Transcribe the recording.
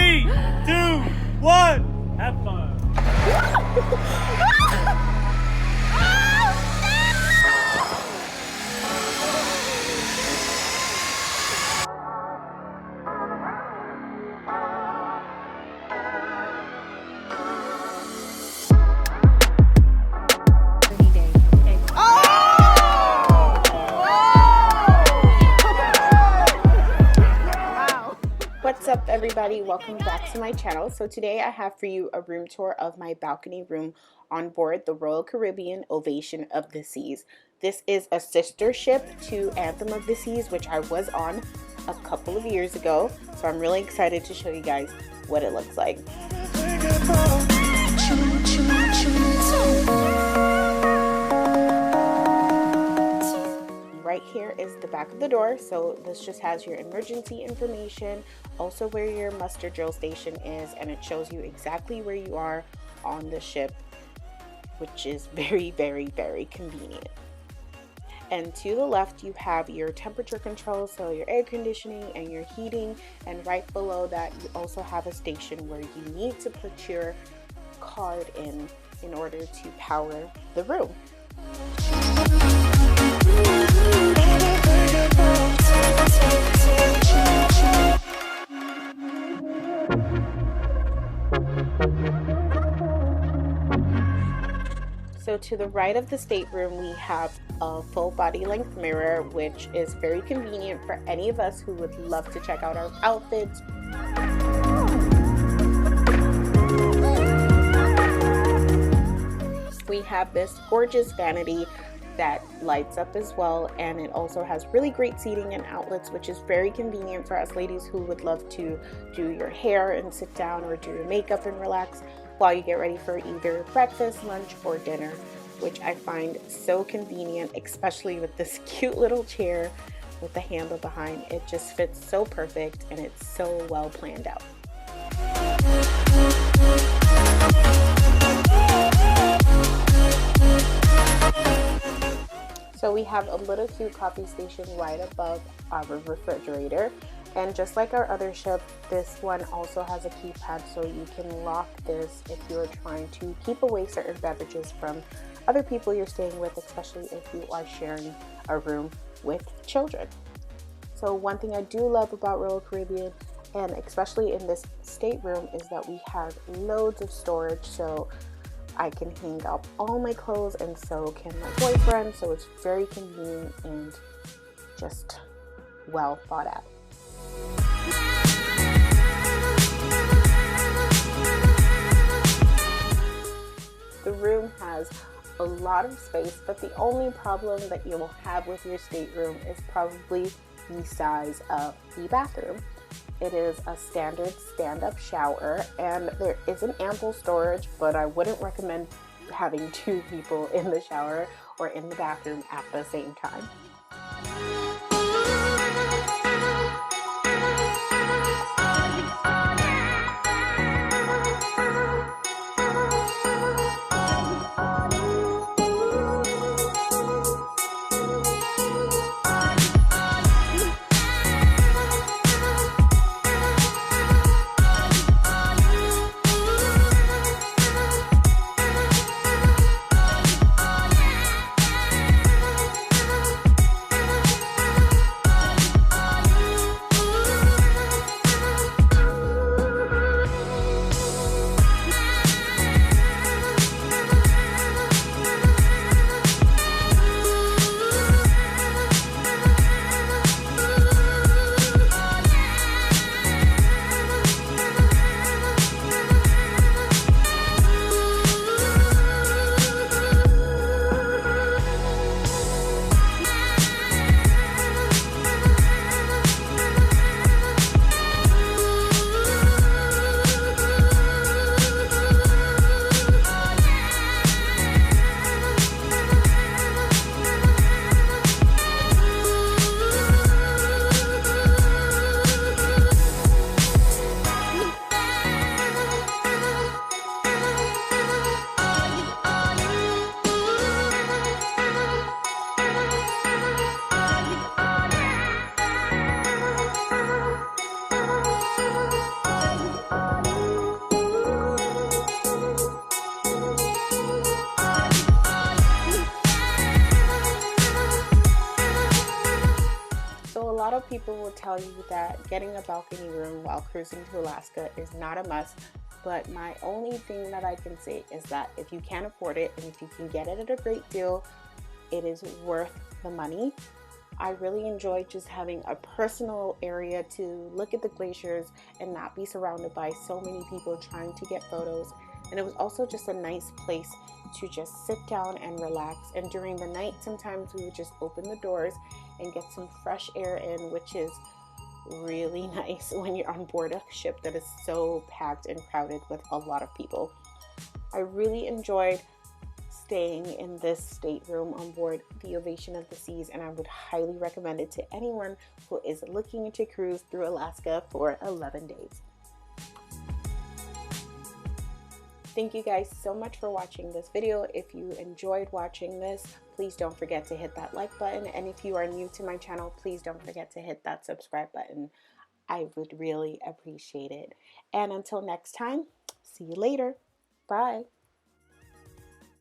3, 2, 1. Have fun. What's up, everybody? Welcome back to my channel. So today I have for you a room tour of my balcony room on board the Royal Caribbean Ovation of the Seas. This is a sister ship to Anthem of the Seas, which I was on a couple of years ago. So I'm really excited to show you guys what it looks like. Right here is the back of the door, so this just has your emergency information, also where your muster drill station is, and it shows you exactly where you are on the ship, which is very, very, very convenient. And to the left you have your temperature control, so your air conditioning and your heating, and right below that you also have a station where you need to put your card in order to power the room. So to the right of the stateroom we have a full body length mirror, which is very convenient for any of us who would love to check out our outfits. We have this gorgeous vanity that lights up as well, and it also has really great seating and outlets, which is very convenient for us ladies who would love to do your hair and sit down, or do your makeup and relax while you get ready for either breakfast, lunch, or dinner, which I find so convenient, especially with this cute little chair with the handle behind. It just fits so perfect, and it's so well planned out. So we have a little cute coffee station right above our refrigerator, and just like our other ship, this one also has a keypad, so you can lock this if you're trying to keep away certain beverages from other people you're staying with, especially if you are sharing a room with children. So one thing I do love about Royal Caribbean, and especially in this stateroom, is that we have loads of storage, so I can hang up all my clothes, and so can my boyfriend, so it's very convenient and just well thought out. The room has a lot of space, but the only problem that you will have with your stateroom is probably the size of the bathroom. It is a standard stand-up shower, and there isn't ample storage, but I wouldn't recommend having two people in the shower or in the bathroom at the same time. So a lot of people will tell you that getting a balcony room while cruising to Alaska is not a must, but my only thing that I can say is that if you can afford it and if you can get it at a great deal, it is worth the money. I really enjoyed just having a personal area to look at the glaciers and not be surrounded by so many people trying to get photos. And it was also just a nice place to just sit down and relax. And during the night, sometimes we would just open the doors and get some fresh air in, which is really nice when you're on board a ship that is so packed and crowded with a lot of people. I really enjoyed staying in this stateroom on board the Ovation of the Seas, and I would highly recommend it to anyone who is looking to cruise through Alaska for 11 days. Thank you guys so much for watching this video. If you enjoyed watching this, please don't forget to hit that like button, and if you are new to my channel, please don't forget to hit that subscribe button. I would really appreciate it. And until next time, see you later. Bye.